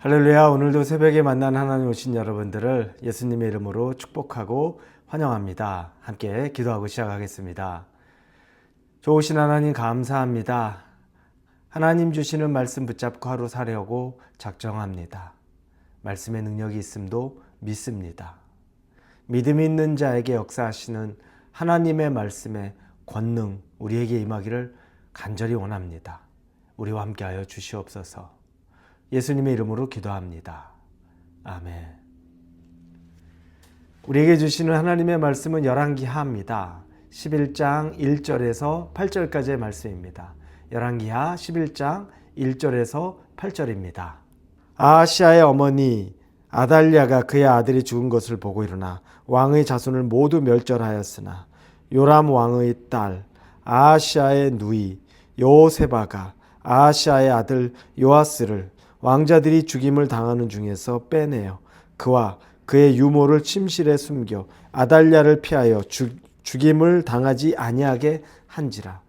할렐루야. 오늘도 새벽에 만난 하나님 오신 여러분들을 예수님의 이름으로 축복하고 환영합니다. 함께 기도하고 시작하겠습니다. 좋으신 하나님 감사합니다. 하나님 주시는 말씀 붙잡고 하루 살려고 작정합니다. 말씀의 능력이 있음도 믿습니다. 믿음 있는 자에게 역사하시는 하나님의 말씀의 권능 우리에게 임하기를 간절히 원합니다. 우리와 함께하여 주시옵소서. 예수님의 이름으로 기도합니다. 아멘. 우리에게 주시는 하나님의 말씀은 열왕기하입니다. 11장 1절에서 8절까지의 말씀입니다. 열왕기하 11장 1절에서 8절입니다. 아하시아의 어머니 아달랴가 그의 아들이 죽은 것을 보고 일어나 왕의 자손을 모두 멸절하였으나 요람 왕의 딸 아하시아의 누이 여호세바가 아하시아의 아들 요아스를 왕자들이 죽임을 당하는 중에서 빼내어 그와 그의 유모를 침실에 숨겨 아달랴를 피하여 죽임을 당하지 아니하게 한지라.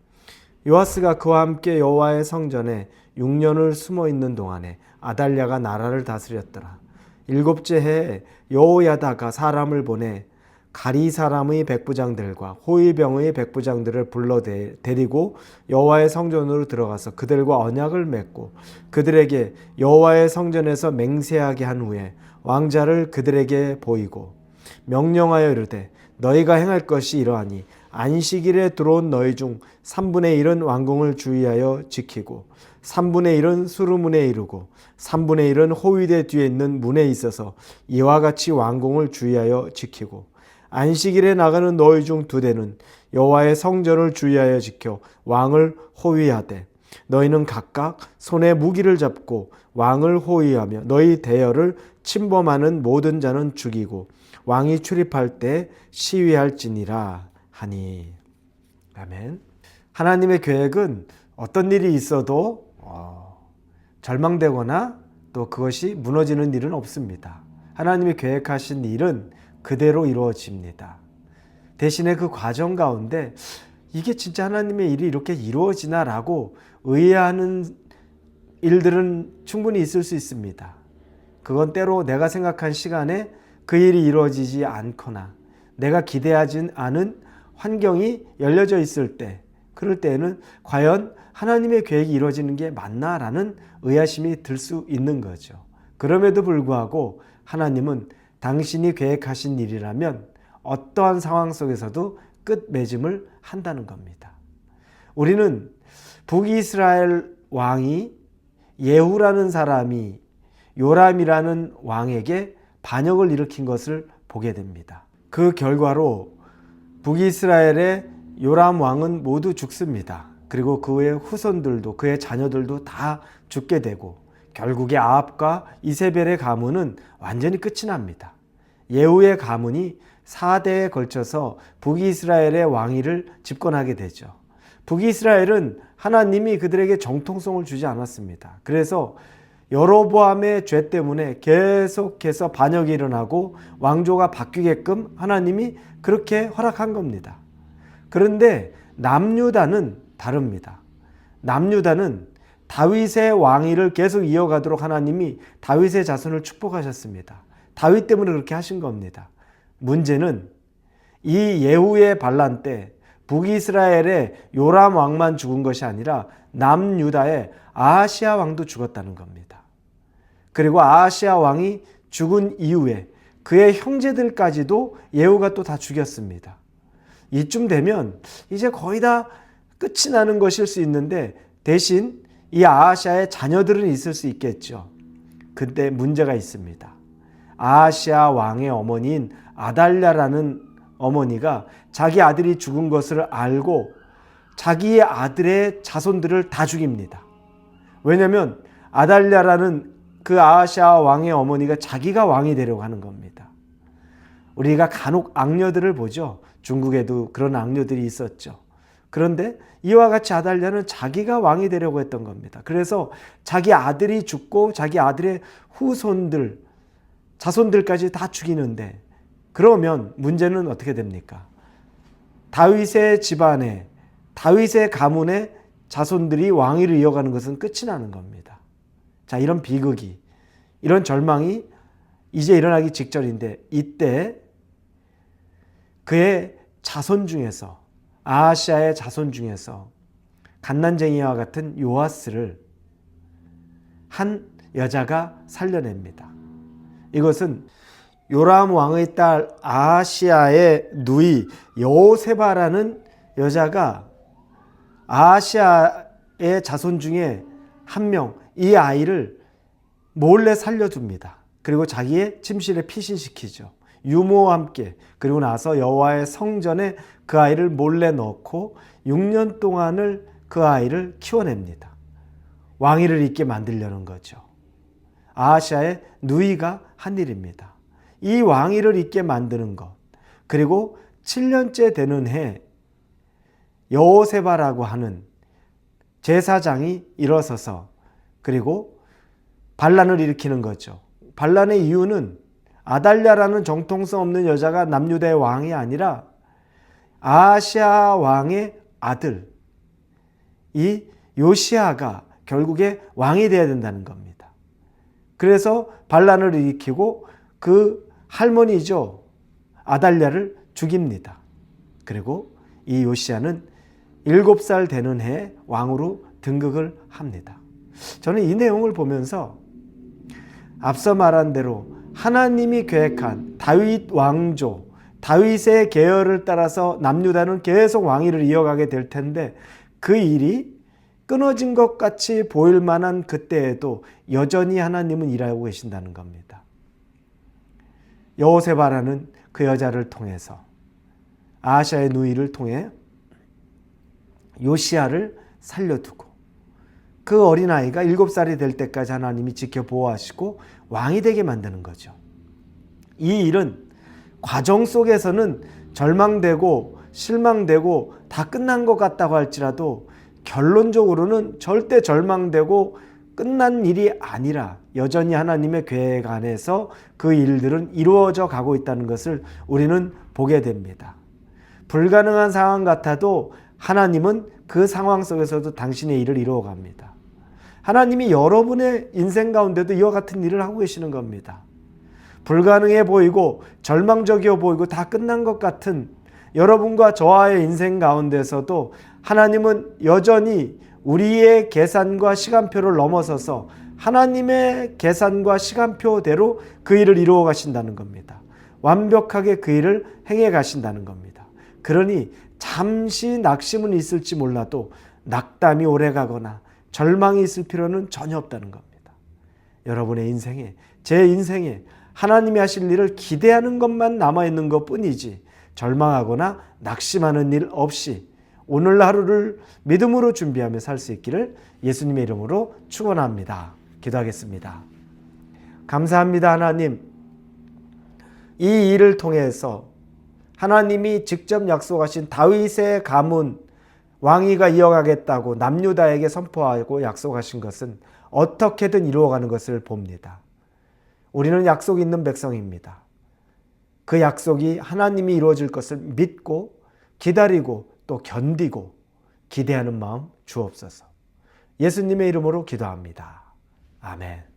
요아스가 그와 함께 여호와의 성전에 6년을 숨어 있는 동안에 아달랴가 나라를 다스렸더라. 7째 해에 여호야다가 사람을 보내 가리 사람의 백부장들과 호위병의 백부장들을 불러 데리고 여호와의 성전으로 들어가서 그들과 언약을 맺고 그들에게 여호와의 성전에서 맹세하게 한 후에 왕자를 그들에게 보이고 명령하여 이르되 너희가 행할 것이 이러하니 안식일에 들어온 너희 중 3분의 1은 왕궁을 주의하여 지키고 3분의 1은 수루문에 이르고 3분의 1은 호위대 뒤에 있는 문에 있어서 이와 같이 왕궁을 주의하여 지키고 안식일에 나가는 너희 중 2대는 여호와의 성전을 주의하여 지켜 왕을 호위하되 너희는 각각 손에 무기를 잡고 왕을 호위하며 너희 대열을 침범하는 모든 자는 죽이고 왕이 출입할 때 시위할지니라 하니. 아멘. 하나님의 계획은 어떤 일이 있어도 절망되거나 또 그것이 무너지는 일은 없습니다. 하나님이 계획하신 일은 그대로 이루어집니다. 대신에 그 과정 가운데 이게 진짜 하나님의 일이 이렇게 이루어지나라고 의아하는 일들은 충분히 있을 수 있습니다. 그건 때로 내가 생각한 시간에 그 일이 이루어지지 않거나 내가 기대하지 않은 환경이 열려져 있을 때, 그럴 때에는 과연 하나님의 계획이 이루어지는 게 맞나라는 의아심이 들 수 있는 거죠. 그럼에도 불구하고 하나님은 당신이 계획하신 일이라면 어떠한 상황 속에서도 끝맺음을 한다는 겁니다. 우리는 북이스라엘 왕이 예후라는 사람이 요람이라는 왕에게 반역을 일으킨 것을 보게 됩니다. 그 결과로 북이스라엘의 요람 왕은 모두 죽습니다. 그리고 그의 후손들도 그의 자녀들도 다 죽게 되고 결국에 아합과 이세벨의 가문은 완전히 끝이 납니다. 예후의 가문이 4대에 걸쳐서 북이스라엘의 왕위를 집권하게 되죠. 북이스라엘은 하나님이 그들에게 정통성을 주지 않았습니다. 그래서 여로보암의 죄 때문에 계속해서 반역이 일어나고 왕조가 바뀌게끔 하나님이 그렇게 허락한 겁니다. 그런데 남유다는 다릅니다. 남유다는 다윗의 왕위를 계속 이어가도록 하나님이 다윗의 자손을 축복하셨습니다. 다윗 때문에 그렇게 하신 겁니다. 문제는 이 예후의 반란 때 북이스라엘의 요람 왕만 죽은 것이 아니라 남유다의 아하시아 왕도 죽었다는 겁니다. 그리고 아하시아 왕이 죽은 이후에 그의 형제들까지도 예후가 또 다 죽였습니다. 이쯤 되면 이제 거의 다 끝이 나는 것일 수 있는데 대신 이 아하시아의 자녀들은 있을 수 있겠죠. 근데 문제가 있습니다. 아하시아 왕의 어머니인 아달랴라는 어머니가 자기 아들이 죽은 것을 알고 자기의 아들의 자손들을 다 죽입니다. 왜냐하면 아달랴라는 그 아하시아 왕의 어머니가 자기가 왕이 되려고 하는 겁니다. 우리가 간혹 악녀들을 보죠. 중국에도 그런 악녀들이 있었죠. 그런데 이와 같이 아달랴는 자기가 왕이 되려고 했던 겁니다. 그래서 자기 아들이 죽고 자기 아들의 후손들, 자손들까지 다 죽이는데 그러면 문제는 어떻게 됩니까? 다윗의 집안에, 다윗의 가문에 자손들이 왕위를 이어가는 것은 끝이 나는 겁니다. 자, 이런 비극이, 이런 절망이 이제 일어나기 직전인데, 이때 그의 자손 중에서, 아하시아의 자손 중에서 갓난쟁이와 같은 요아스를 한 여자가 살려냅니다. 이것은 요람 왕의 딸 아하시아의 누이 여호세바라는 여자가 아하시아의 자손 중에 한 명, 이 아이를 몰래 살려줍니다. 그리고 자기의 침실에 피신시키죠. 유모와 함께. 그리고 나서 여호와의 성전에 그 아이를 몰래 넣고 6년 동안을 그 아이를 키워냅니다. 왕위를 잇게 만들려는 거죠. 아하시아의 누이가 한 일입니다. 이 왕위를 잇게 만드는 것, 그리고 7년째 되는 해 여호세바라고 하는 제사장이 일어서서 그리고 반란을 일으키는 거죠. 반란의 이유는 아달랴라는 정통성 없는 여자가 남유다의 왕이 아니라 아하시아 왕의 아들 이 요시아가 결국에 왕이 되어야 된다는 겁니다. 그래서 반란을 일으키고 그 할머니죠, 아달랴를 죽입니다. 그리고 이 요시아는 7살 되는 해에 왕으로 등극을 합니다. 저는 이 내용을 보면서 앞서 말한 대로 하나님이 계획한 다윗 왕조, 다윗의 계열을 따라서 남유다는 계속 왕위를 이어가게 될 텐데, 그 일이 끊어진 것 같이 보일 만한 그때에도 여전히 하나님은 일하고 계신다는 겁니다. 여호세바라는 그 여자를 통해서, 아하시아의 누이를 통해 요시아를 살려두고 그 어린아이가 7살이 될 때까지 하나님이 지켜보호하시고 왕이 되게 만드는 거죠. 이 일은 과정 속에서는 절망되고 실망되고 다 끝난 것 같다고 할지라도 결론적으로는 절대 절망되고 끝난 일이 아니라 여전히 하나님의 계획 안에서 그 일들은 이루어져 가고 있다는 것을 우리는 보게 됩니다. 불가능한 상황 같아도 하나님은 그 상황 속에서도 당신의 일을 이루어 갑니다. 하나님이 여러분의 인생 가운데도 이와 같은 일을 하고 계시는 겁니다. 불가능해 보이고 절망적이어 보이고 다 끝난 것 같은 여러분과 저와의 인생 가운데서도 하나님은 여전히 우리의 계산과 시간표를 넘어서서 하나님의 계산과 시간표대로 그 일을 이루어 가신다는 겁니다. 완벽하게 그 일을 행해 가신다는 겁니다. 그러니 잠시 낙심은 있을지 몰라도 낙담이 오래가거나 절망이 있을 필요는 전혀 없다는 겁니다. 여러분의 인생에, 제 인생에 하나님이 하실 일을 기대하는 것만 남아있는 것뿐이지 절망하거나 낙심하는 일 없이 오늘 하루를 믿음으로 준비하며 살 수 있기를 예수님의 이름으로 축원합니다. 기도하겠습니다. 감사합니다. 하나님, 이 일을 통해서 하나님이 직접 약속하신 다윗의 가문 왕위가 이어가겠다고 남유다에게 선포하고 약속하신 것은 어떻게든 이루어가는 것을 봅니다. 우리는 약속 있는 백성입니다. 그 약속이 하나님이 이루어질 것을 믿고 기다리고 또 견디고 기대하는 마음 주옵소서. 예수님의 이름으로 기도합니다. 아멘.